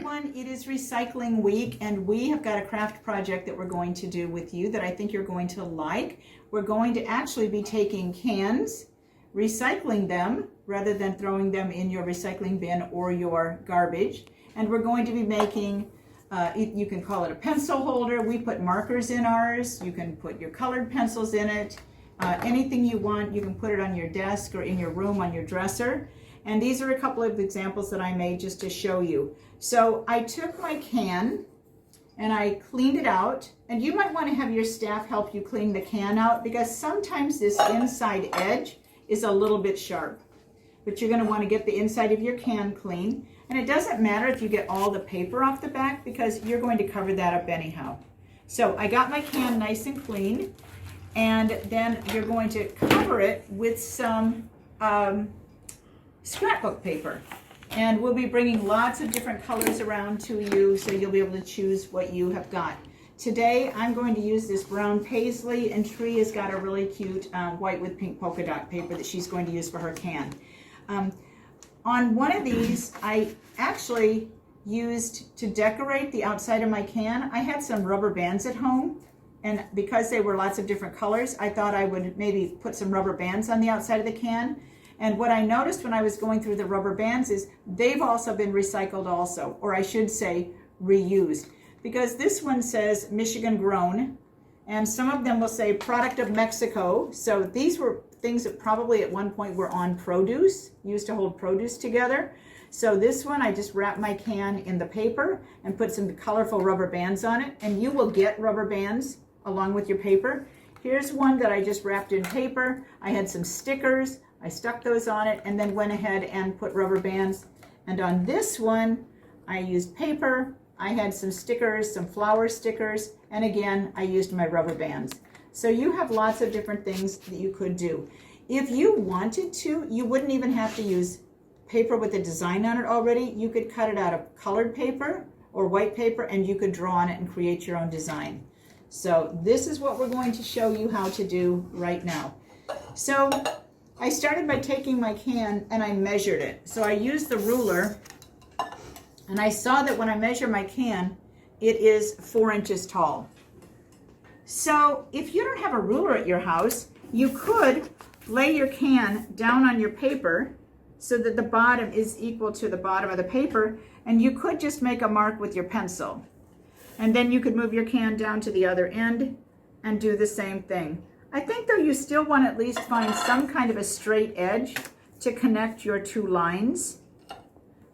everyone. It is recycling week and we have got a craft project that we're going to do with you that I think you're going to like. We're going to actually be taking cans, recycling them rather than throwing them in your recycling bin or your garbage. And we're going to be making, you can call it a pencil holder. We put markers in ours. You can put your colored pencils in it. Anything you want, you can put it on your desk or in your room on your dresser. And these are a couple of examples that I made just to show you. So I took my can and I cleaned it out. And you might want to have your staff help you clean the can out because sometimes this inside edge is a little bit sharp. But you're going to want to get the inside of your can clean. And it doesn't matter if you get all the paper off the back because you're going to cover that up anyhow. So I got my can nice and clean. And then you're going to cover it with some scrapbook paper, and we'll be bringing lots of different colors around to you so you'll be able to choose what you have got. Today I'm going to use this brown paisley, and Tree has got a really cute white with pink polka dot paper that she's going to use for her can. On one of these I actually used to decorate the outside of my can. I had some rubber bands at home, and because they were lots of different colors I thought I would maybe put some rubber bands on the outside of the can. And what I noticed when I was going through the rubber bands is they've also been recycled also, or I should say reused. Because this one says Michigan grown, and some of them will say product of Mexico. So these were things that probably at one point were on produce, used to hold produce together. So this one I just wrapped my can in the paper and put some colorful rubber bands on it, and you will get rubber bands along with your paper. Here's one that I just wrapped in paper. I had some stickers. I stuck those on it and then went ahead and put rubber bands. And on this one, I used paper. I had some stickers, some flower stickers, and again, I used my rubber bands. So you have lots of different things that you could do. If you wanted to, you wouldn't even have to use paper with a design on it already. You could cut it out of colored paper or white paper and you could draw on it and create your own design. So this is what we're going to show you how to do right now. So I started by taking my can and I measured it. So I used the ruler and I saw that when I measure my can, it is 4 inches tall. So if you don't have a ruler at your house, you could lay your can down on your paper so that the bottom is equal to the bottom of the paper, and you could just make a mark with your pencil. And then you could move your can down to the other end and do the same thing. I think though you still want to at least find some kind of a straight edge to connect your two lines,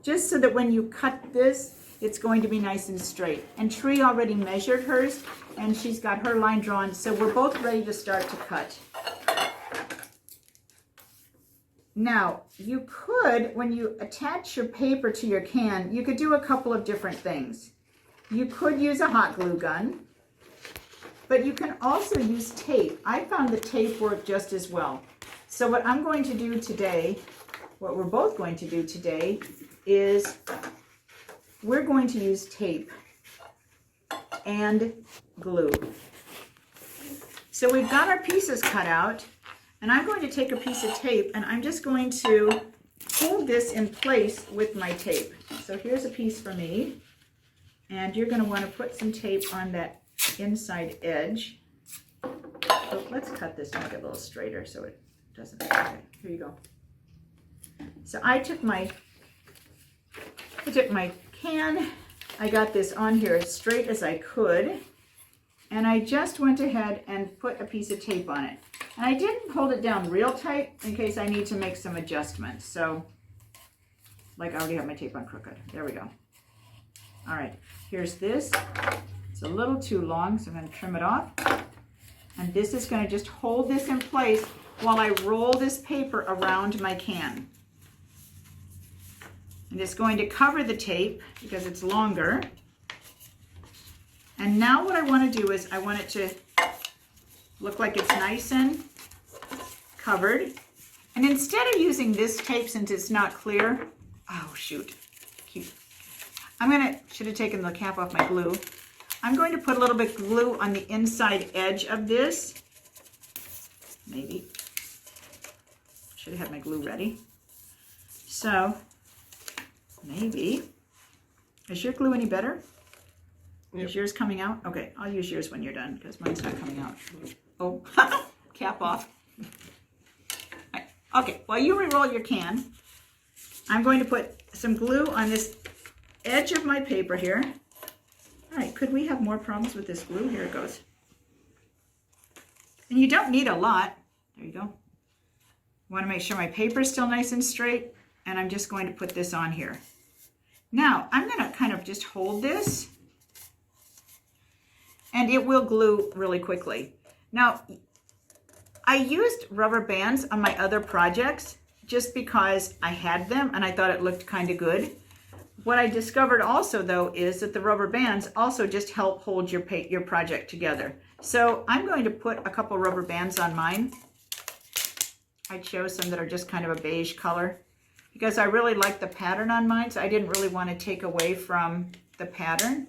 just so that when you cut this, it's going to be nice and straight. And Tree already measured hers and she's got her line drawn, so we're both ready to start to cut. Now, you could, when you attach your paper to your can, you could do a couple of different things. You could use a hot glue gun, but you can also use tape. I found the tape worked just as well. So what I'm going to do today, what we're both going to do today, is we're going to use tape and glue. So we've got our pieces cut out, and I'm going to take a piece of tape and I'm just going to hold this in place with my tape. So here's a piece for me, and you're going to want to put some tape on that inside edge. So let's cut this to make it a little straighter so it doesn't. Okay, here you go. So I took my can, I got this on here as straight as I could, and I just went ahead and put a piece of tape on it. And I didn't hold it down real tight in case I need to make some adjustments. So, like I already have my tape on crooked. There we go. All right, here's this. It's a little too long, so I'm going to trim it off. And this is going to just hold this in place while I roll this paper around my can. And it's going to cover the tape because it's longer. And now what I want to do is I want it to look like it's nice and covered. And instead of using this tape, since it's not clear, oh shoot, cute. Should have taken the cap off my glue. I'm going to put a little bit of glue on the inside edge of this. Maybe. Should have had my glue ready. So maybe Is your glue any better? Yep. Is yours coming out? Okay, I'll use yours when you're done because mine's not coming out. Oh, cap off. Okay, while you re-roll your can, I'm going to put some glue on this edge of my paper here. All right, could we have more problems with this glue? Here it goes. And you don't need a lot. There you go. Want to make sure my paper is still nice and straight, and I'm just going to put this on here. Now, I'm going to kind of just hold this, and it will glue really quickly. Now, I used rubber bands on my other projects just because I had them and I thought it looked kind of good. What I discovered also, though, is that the rubber bands also just help hold your project together. So I'm going to put a couple rubber bands on mine. I chose some that are just kind of a beige color because I really like the pattern on mine, so I didn't really want to take away from the pattern.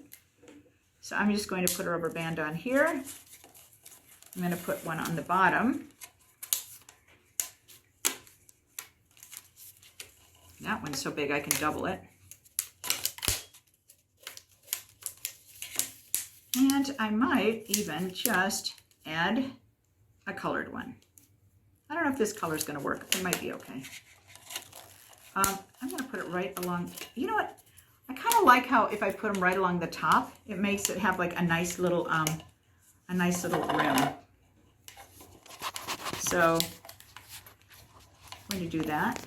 So I'm just going to put a rubber band on here. I'm going to put one on the bottom. That one's so big I can double it. And I might even just add a colored one. I don't know if this color is going to work. It might be okay. I'm going to put it right along. You know what? I kind of like how if I put them right along the top, it makes it have like a nice little rim. So I'm going to do that.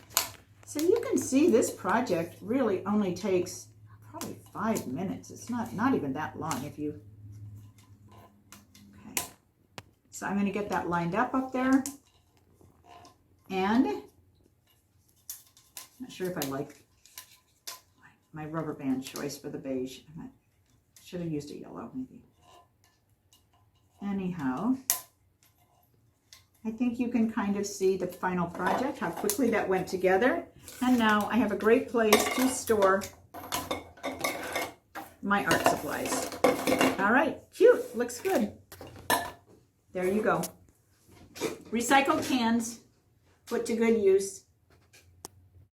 So you can see this project really only takes probably 5 minutes. It's not even that long if you. Okay. So I'm going to get that lined up there. And I'm not sure if I like my rubber band choice for the beige. Should have used a yellow maybe. Anyhow, I think you can kind of see the final project, how quickly that went together. And now I have a great place to store my art supplies. All right, cute, looks good. There you go. Recycled cans, put to good use.